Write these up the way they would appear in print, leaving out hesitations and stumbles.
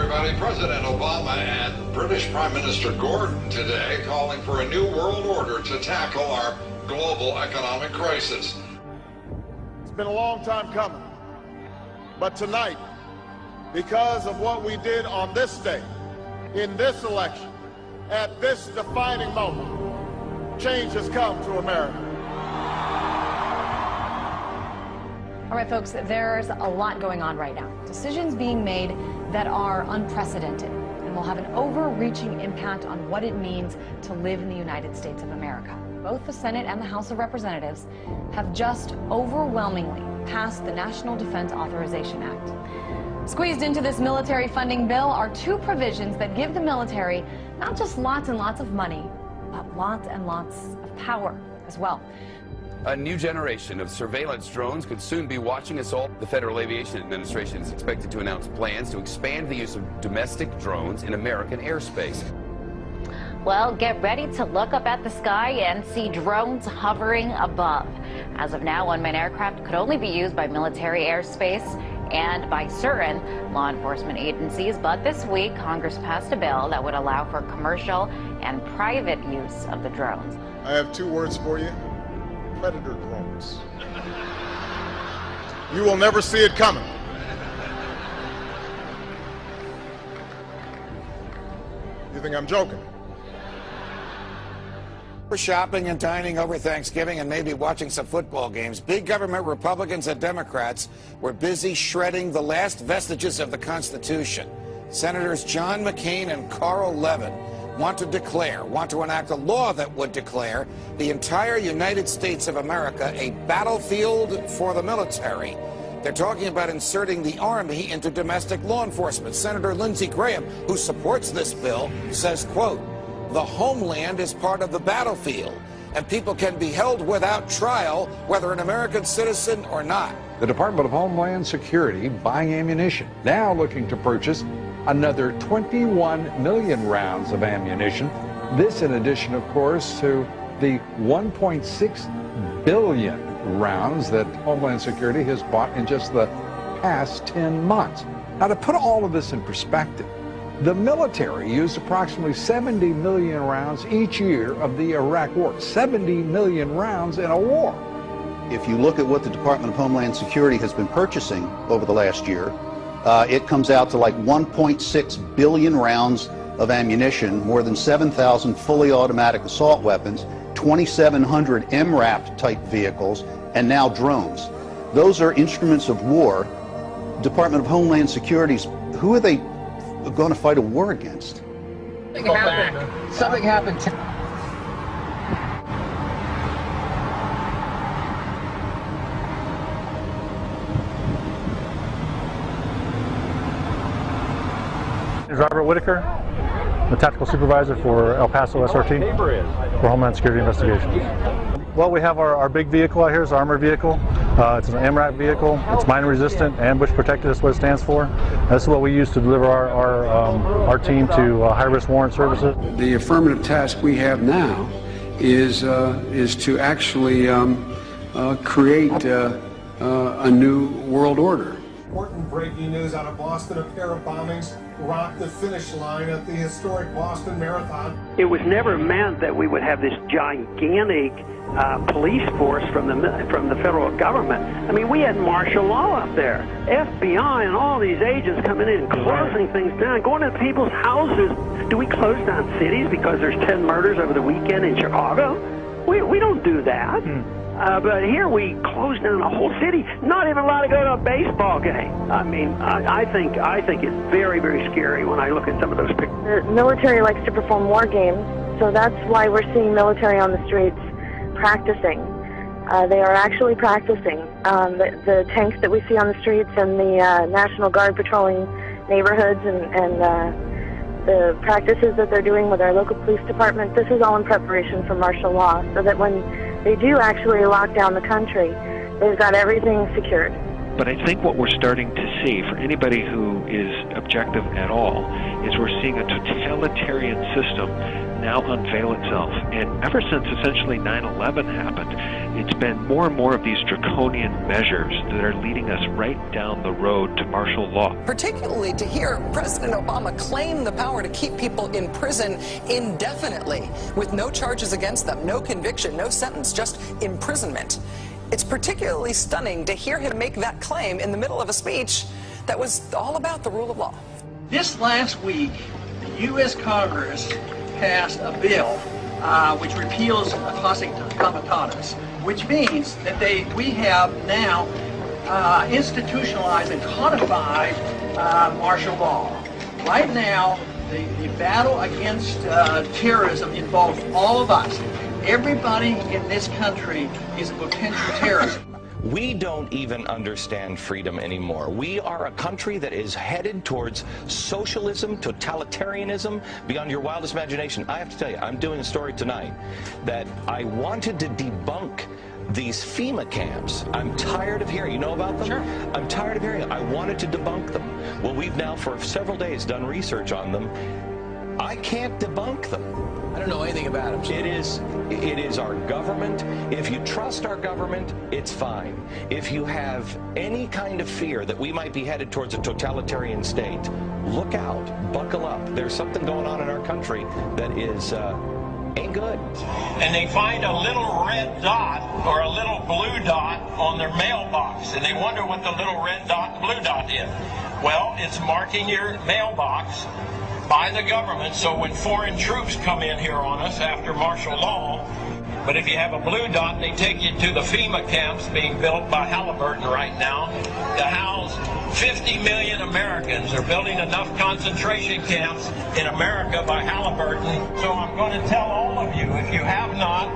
everybody. President Obama and British Prime Minister Gordon today calling for a new world order to tackle our global economic crisis. It's been a long time coming, but tonight, because of what we did on this day, in this election, at this defining moment, change has come to America. All right, folks, there's a lot going on right now. Decisions being made that are unprecedented and will have an overreaching impact on what it means to live in the United States of America. Both the Senate and the House of Representatives have just overwhelmingly passed the National Defense Authorization Act. Squeezed into this military funding bill are two provisions that give the military not just lots and lots of money, but lots and lots of power as well. A new generation of surveillance drones could soon be watching us all. The Federal Aviation Administration is expected to announce plans to expand the use of domestic drones in American airspace. Well, get ready to look up at the sky and see drones hovering above. As of now, unmanned aircraft could only be used by military airspace and by certain law enforcement agencies. But this week, Congress passed a bill that would allow for commercial and private use of the drones. I have two words for you: predator drones. You will never see it coming. You think I'm joking? For shopping and dining over Thanksgiving and maybe watching some football games, big government Republicans and Democrats were busy shredding the last vestiges of the Constitution. Senators John McCain and Carl Levin want to enact a law that would declare the entire United States of America a battlefield for the military. They're talking about inserting the Army into domestic law enforcement. Senator Lindsey Graham, who supports this bill, says, quote, "The homeland is part of the battlefield, and people can be held without trial, whether an American citizen or not." The Department of Homeland Security buying ammunition, now looking to purchase another 21 million rounds of ammunition. This in addition, of course, to the 1.6 billion rounds that Homeland Security has bought in just the past 10 months. Now, to put all of this in perspective, the military used approximately 70 million rounds each year of the Iraq War. 70 million rounds in a war. If you look at what the Department of Homeland Security has been purchasing over the last year, it comes out to like 1.6 billion rounds of ammunition, more than 7,000 fully automatic assault weapons, 2,700 MRAP type vehicles, and now drones. Those are instruments of war. Department of Homeland Security's, who are they going to fight a war against? Something happened. Robert Whitaker, the tactical supervisor for El Paso SRT for Homeland Security Investigations. Well, we have our big vehicle out here. It's an armored vehicle. It's an MRAP vehicle. It's mine resistant, ambush protected is what it stands for. That's what we use to deliver our team to high-risk warrant services. The affirmative task we have now is to actually create a new world order. Important breaking news out of Boston: a pair of bombings rocked the finish line at the historic Boston Marathon. It was never meant that we would have this gigantic police force from the federal government. I mean, we had martial law up there, FBI and all these agents coming in and closing things down, going to people's houses. Do we close down cities because there's 10 murders over the weekend in Chicago? We don't do that. But here we close down a whole city, not even allowed to go to a baseball game. I mean, I think it's very, very scary when I look at some of those pictures. The military likes to perform war games, so that's why we're seeing military on the streets practicing. They are actually practicing. The tanks that we see on the streets and the National Guard patrolling neighborhoods and the practices that they're doing with our local police department, this is all in preparation for martial law, so that when they do actually lock down the country, they've got everything secured. But I think what we're starting to see, for anybody who is objective at all, is we're seeing a totalitarian system now unveil itself. And ever since essentially 9/11 happened, it's been more and more of these draconian measures that are leading us right down the road to martial law. Particularly to hear President Obama claim the power to keep people in prison indefinitely with no charges against them, no conviction, no sentence, just imprisonment. It's particularly stunning to hear him make that claim in the middle of a speech that was all about the rule of law. This last week, the U.S. Congress passed a bill which repeals classic comitatus, which means that we have now institutionalized and codified martial law. Right now, the battle against terrorism involves all of us. Everybody in this country is a potential terrorist. We don't even understand freedom anymore. We are a country that is headed towards socialism, totalitarianism, beyond your wildest imagination. I have to tell you, I'm doing a story tonight that I wanted to debunk these FEMA camps. I'm tired of hearing. You know about them? Sure. I'm tired of hearing it. I wanted to debunk them. Well, we've now for several days done research on them. I can't debunk them. I don't know anything about them. It is our government. If you trust our government, it's fine. If you have any kind of fear that we might be headed towards a totalitarian state, look out, buckle up. There's something going on in our country that is ain't good. And they find a little red dot or a little blue dot on their mailbox, and they wonder what the little red dot, blue dot is. Well, it's marking your mailbox by the government, so when foreign troops come in here on us after martial law, but if you have a blue dot, they take you to the FEMA camps being built by Halliburton right now to house 50 million Americans. They're building enough concentration camps in America by Halliburton. So I'm going to tell all of you, if you have not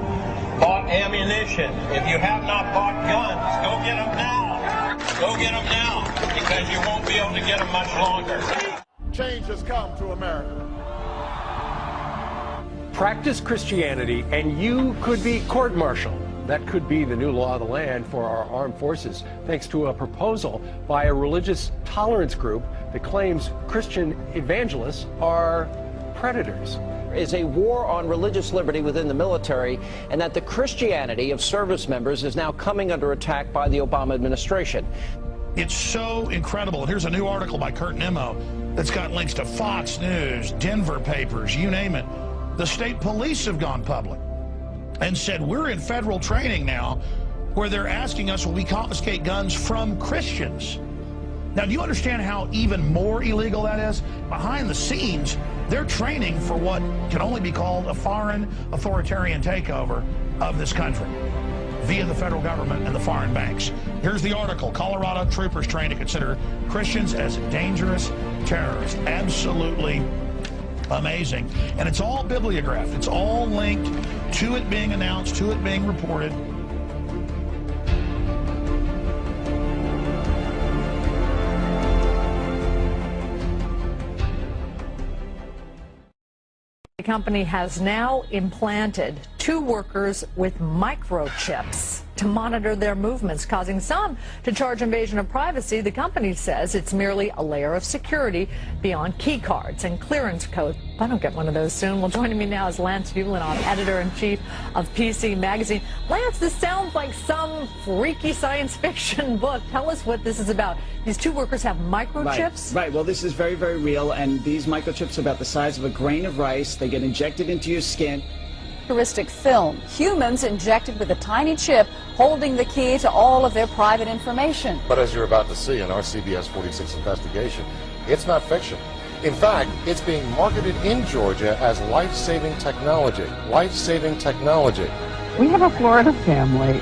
bought ammunition, if you have not bought guns, go get them now. Go get them now, because you won't be able to get them much longer. Change has come to America. Practice Christianity and you could be court-martialed. That could be the new law of the land for our armed forces, thanks to a proposal by a religious tolerance group that claims Christian evangelists are predators. Is a war on religious liberty within the military, and that the Christianity of service members is now coming under attack by the Obama administration. It's so incredible. Here's a new article by Kurt Nimmo that's got links to Fox News, Denver papers, you name it. The state police have gone public and said, we're in federal training now where they're asking us, will we confiscate guns from Christians? Now, do you understand how even more illegal that is? Behind the scenes, they're training for what can only be called a foreign authoritarian takeover of this country via the federal government and the foreign banks. Here's the article. Colorado troopers trained to consider Christians as dangerous terrorists. Absolutely amazing. And it's all bibliographed. It's all linked to it being announced, to it being reported. The company has now implanted 2 workers with microchips to monitor their movements, causing some to charge invasion of privacy. The company says it's merely a layer of security beyond key cards and clearance codes. If I don't get one of those soon. Well, joining me now is Lance Ulanoff, editor-in-chief of PC Magazine. Lance, this sounds like some freaky science fiction book. Tell us what this is about. These 2 workers have microchips? Right. Well, this is very, very real, and these microchips are about the size of a grain of rice. They get injected into your skin. Film. Humans injected with a tiny chip holding the key to all of their private information. But as you're about to see in our CBS 46 investigation, it's not fiction. In fact, it's being marketed in Georgia as life-saving technology. Life-saving technology. We have a Florida family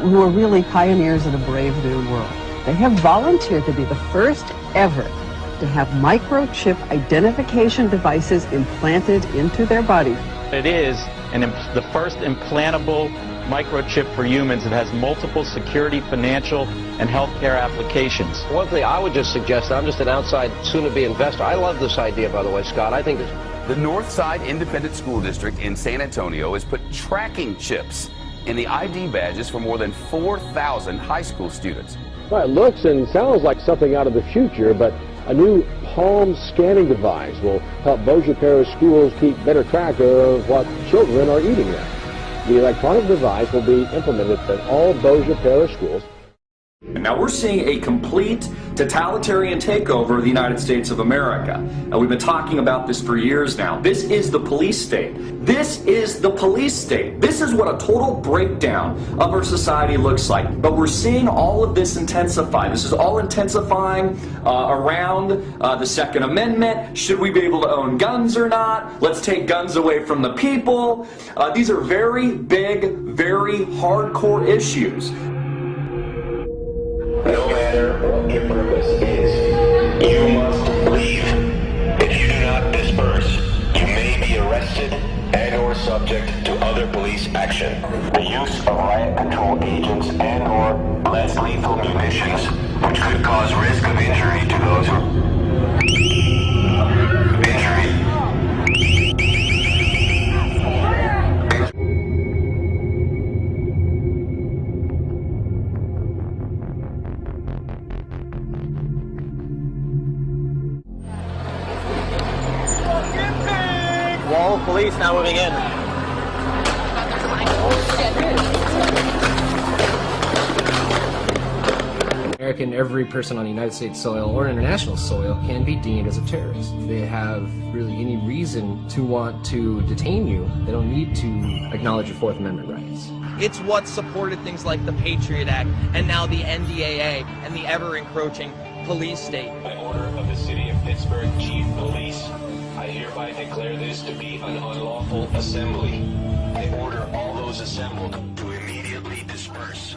who are really pioneers in a brave new world. They have volunteered to be the first ever to have microchip identification devices implanted into their body. It is the first implantable microchip for humans that has multiple security, financial, and healthcare applications. One thing I would just suggest, I'm just an outside soon-to-be investor. I love this idea, by the way, Scott. I think it's... The Northside Independent School District in San Antonio has put tracking chips in the ID badges for more than 4,000 high school students. Well, it looks and sounds like something out of the future, but a new palm scanning device will help Bossier Parish schools keep better track of what children are eating now. The electronic device will be implemented at all Bossier Parish schools. Now we're seeing a complete totalitarian takeover of the United States of America. We've been talking about this for years now. This is the police state. This is the police state. This is what a total breakdown of our society looks like. But we're seeing all of this intensify. This is all intensifying around the Second Amendment. Should we be able to own guns or not? Let's take guns away from the people. These are very big, very hardcore issues. No matter what your purpose is, you must leave. If you do not disperse, you may be arrested and or subject to other police action. The use of riot control agents and or less lethal munitions, which could cause risk of injury to those who... Wall of police now moving in. American, every person on United States soil or international soil can be deemed as a terrorist. If they have really any reason to want to detain you, they don't need to acknowledge your Fourth Amendment rights. It's what supported things like the Patriot Act and now the NDAA and the ever-encroaching police state. By order of the City of Pittsburgh Chief Police, I hereby declare this to be an unlawful assembly. I order all those assembled to immediately disperse.